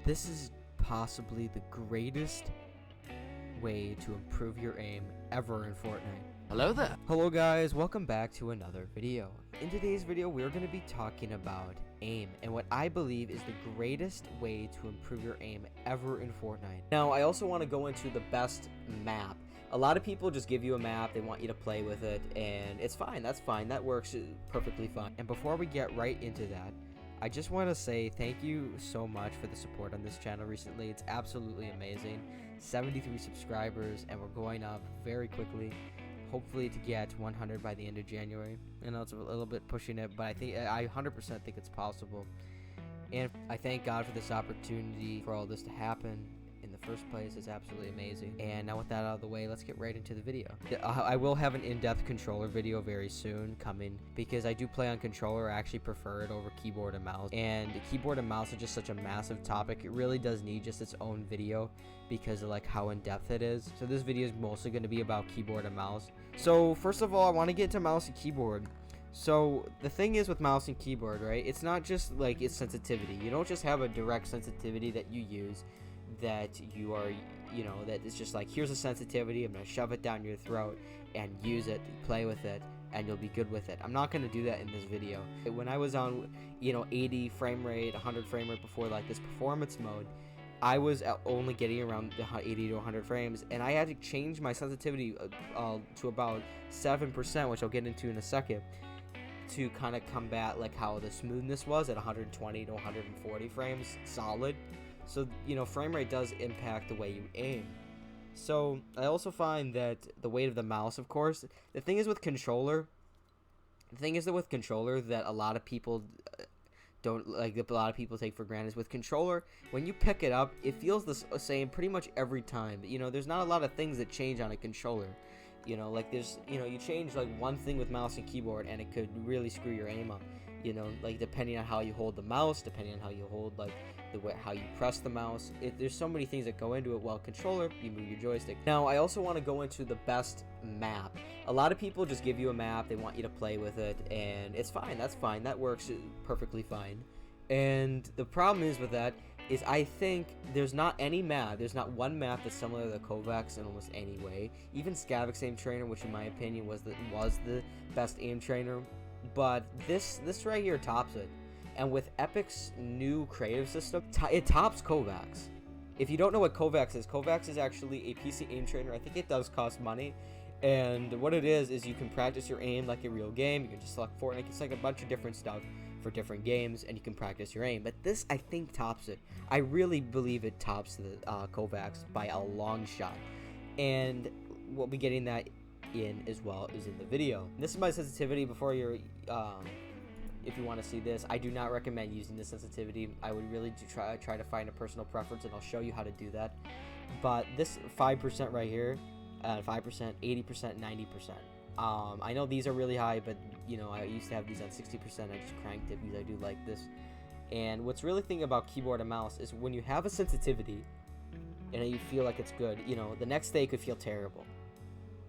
This is possibly the greatest way to improve your aim ever in Fortnite. Hello there. Hello guys, welcome back to another video. In today's video, we're going to be talking about aim and what I believe is the greatest way to improve your aim ever in Fortnite. Now, I also want to go into the best map. A lot of people just give you a map, they want you to play with it, and it's fine, that's fine, that works perfectly fine. And before we get right into that, I just want to say thank you so much for the support on this channel recently. It's absolutely amazing. 73 subscribers, and we're going up very quickly. Hopefully to get 100 by the end of January. I know it's a little bit pushing it, but I 100% think it's possible. And I thank God for this opportunity, for all this to happen in the first place. It's absolutely amazing. And now with that out of the way, let's get right into the video. I will have an in-depth controller video very soon coming, because I do play on controller. I actually prefer it over keyboard and mouse, and keyboard and mouse are just such a massive topic. It really does need just its own video because of like how in-depth it is. So this video is mostly going to be about keyboard and mouse. So first of all, I want to get into mouse and keyboard. So the thing is with mouse and keyboard, right, it's not just like its sensitivity. You don't just have a direct sensitivity that you use, that you are, that it's just like, here's a sensitivity, I'm gonna shove it down your throat and use it, play with it, and you'll be good with it. I'm not gonna do that in this video. When I was on 80 frame rate, 100 frame rate before, like this performance mode, I was only getting around the 80 to 100 frames, and I had to change my sensitivity to about 7%, which I'll get into in a second, to kind of combat like how the smoothness was at 120 to 140 frames solid. So, frame rate does impact the way you aim. So, I also find that the weight of the mouse, of course, the thing is with controller that a lot of people don't like, a lot of people take for granted is with controller, when you pick it up, it feels the same pretty much every time. There's not a lot of things that change on a controller. Like there's, you change like one thing with mouse and keyboard and it could really screw your aim up. Like depending on how you hold the mouse, depending on how you hold like the way how you press the mouse. There's so many things that go into it. While controller, you move your joystick. Now, I also want to go into the best map. A lot of people just give you a map, they want you to play with it, and it's fine, that's fine, that works perfectly fine. And the problem is with that is I think there's not one map that's similar to the Kovaacs in almost any way. Even Scavic's aim trainer, which in my opinion was the best aim trainer, but this right here tops it. And with Epic's new creative system, it tops Kovaacs. If you don't know what Kovaacs is actually a PC aim trainer. I think it does cost money. And what it is you can practice your aim like a real game. You can just select Fortnite. It's like a bunch of different stuff for different games, and you can practice your aim. But this, I think, tops it. I really believe it tops the Kovaacs by a long shot. And we'll be getting that in as well as in the video. This is my sensitivity before you're... if you want to see this, I do not recommend using this sensitivity. I would really try to find a personal preference, and I'll show you how to do that. But this 5% right here, 5%, 80%, 90%. I know these are really high, but I used to have these on 60%. I just cranked it because I do like this. And what's really thing about keyboard and mouse is when you have a sensitivity and you feel like it's good, the next day it could feel terrible.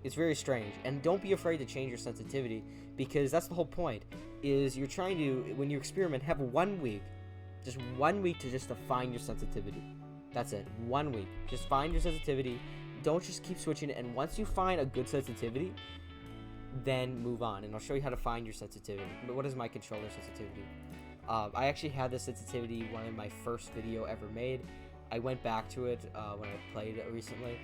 It's very strange, and don't be afraid to change your sensitivity, because that's the whole point. Is you're trying to, when you experiment, have 1 week, just 1 week to find your sensitivity. That's it, 1 week. Just find your sensitivity. Don't just keep switching it, and once you find a good sensitivity, then move on, and I'll show you how to find your sensitivity. But what is my controller sensitivity? I actually had this sensitivity one in my first video ever made. I went back to it when I played it recently.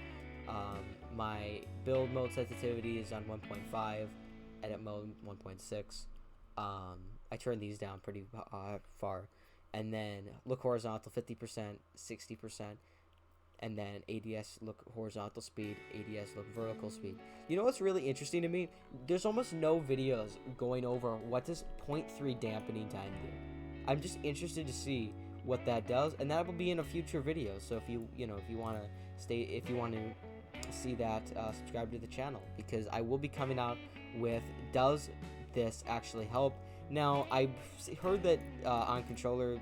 My build mode sensitivity is on 1.5, edit mode 1.6. I turned these down pretty far, and then look horizontal 50%, 60%, and then ADS look horizontal speed, ADS look vertical speed. What's really interesting to me? There's almost no videos going over what does 0.3 dampening time do. I'm just interested to see what that does, and that will be in a future video. So if you want to see that, subscribe to the channel, because I will be coming out with, does this actually help? Now, I've heard that on controller,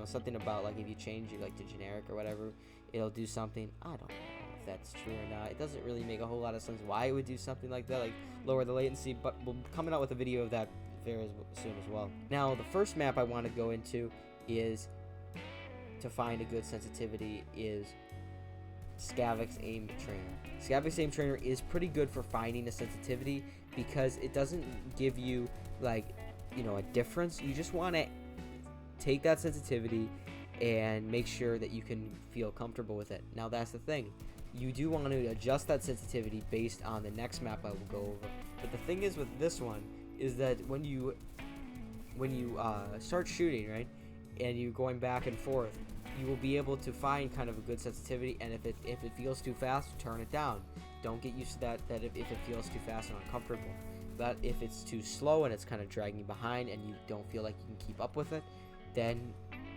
something about like if you change it like to generic or whatever, it'll do something. I don't know if that's true or not. It doesn't really make a whole lot of sense why it would do something like that, like lower the latency, but we'll be coming out with a video of that very soon as well. Now, the first map I want to go into is to find a good sensitivity is Scavic's Aim Trainer. Scavic's Aim Trainer is pretty good for finding a sensitivity because it doesn't give you like, you know, a difference. You just want to take that sensitivity and make sure that you can feel comfortable with it. Now that's the thing. You do want to adjust that sensitivity based on the next map I will go over. But the thing is with this one is that when you start shooting, right, and you're going back and forth, you will be able to find kind of a good sensitivity, and if it feels too fast, turn it down. Don't get used to that if it feels too fast and uncomfortable. But if it's too slow and it's kind of dragging behind and you don't feel like you can keep up with it, then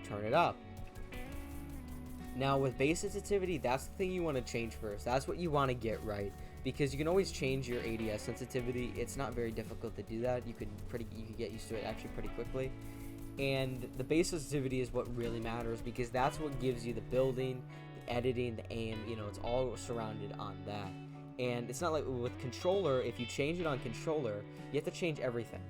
turn it up. Now with base sensitivity, that's the thing you want to change first. That's what you want to get right, because you can always change your ADS sensitivity. It's not very difficult to do that. You can get used to it actually pretty quickly. And the base sensitivity is what really matters, because that's what gives you the building, the editing, the aim. You know, it's all surrounded on that. And it's not like with controller. If you change it on controller, you have to change everything.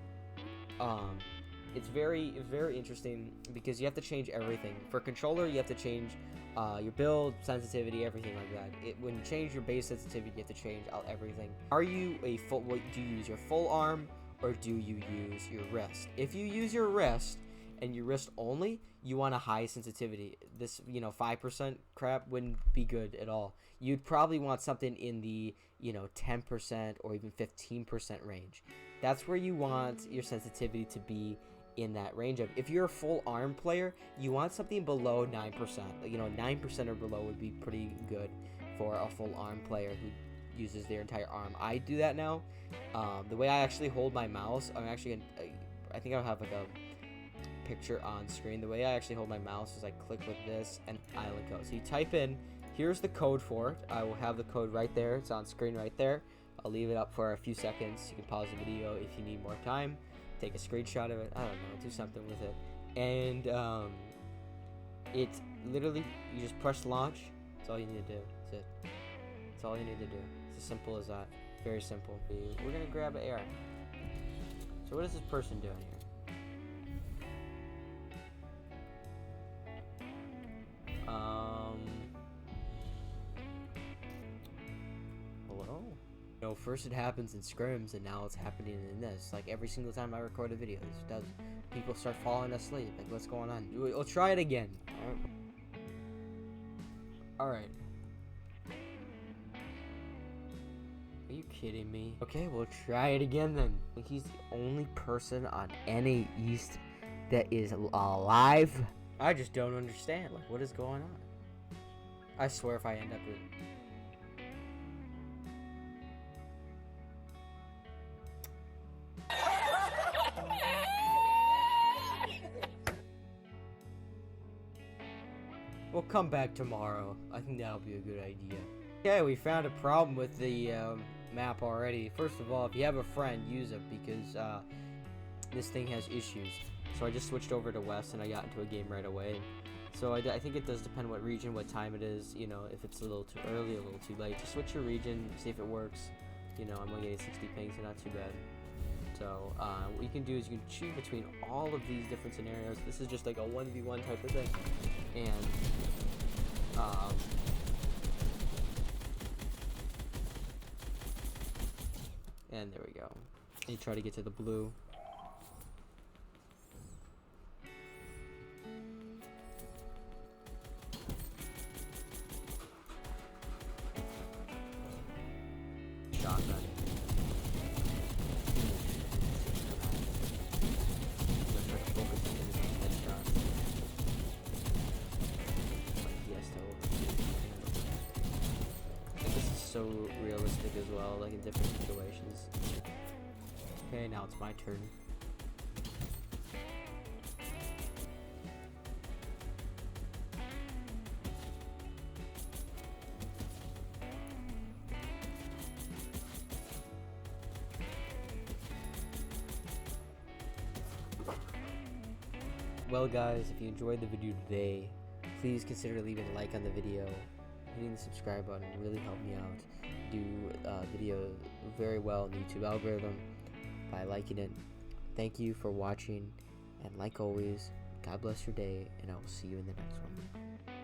It's very interesting because you have to change everything. For controller, you have to change your build, sensitivity, everything like that. When you change your base sensitivity, you have to change everything. Are you do you use your full arm or do you use your wrist? If you use your wrist and your wrist only, you want a high sensitivity. This, 5% crap wouldn't be good at all. You'd probably want something in the 10% or even 15% range. That's where you want your sensitivity to be, in that range of. If you're a full arm player, you want something below 9%. 9% or below would be pretty good for a full arm player who uses their entire arm. I do that now. The way I actually hold my mouse, I think I'll have like a picture on screen. The way I actually hold my mouse is I click with this and island code. So you type in, here's the code for it. I will have the code right there. It's on screen right there. I'll leave it up for a few seconds. You can pause the video if you need more time. Take a screenshot of it. I don't know. Do something with it. And it's literally, you just press launch. That's all you need to do. That's it. That's all you need to do. It's as simple as that. Very simple. We're going to grab an AR. So what is this person doing here? Hello? First it happens in scrims, and now it's happening in this. Like every single time I record a video, this does. People start falling asleep. Like, what's going on? We'll try it again. Alright. Are you kidding me? Okay, we'll try it again then. He's the only person on NA East that is alive. I just don't understand. Like, what is going on? I swear if I end up in... We'll come back tomorrow. I think that'll be a good idea. Okay, we found a problem with the map already. First of all, if you have a friend, use it, because this thing has issues. So I just switched over to West and I got into a game right away. So I think it does depend what region, what time it is. If it's a little too early, a little too late. Just switch your region, see if it works. I'm only getting 60 ping, so not too bad. So what you can do is you can choose between all of these different scenarios. This is just like a 1v1 type of thing. And there we go. And you try to get to the blue. Shotgun. So realistic as well, like in different situations. Okay, now it's my turn. Well guys, if you enjoyed the video today, please consider leaving a like on the video. Hitting the subscribe button really helped me out. Do video very well in the YouTube algorithm by liking it. Thank you for watching, and like always, God bless your day, and I will see you in the next one.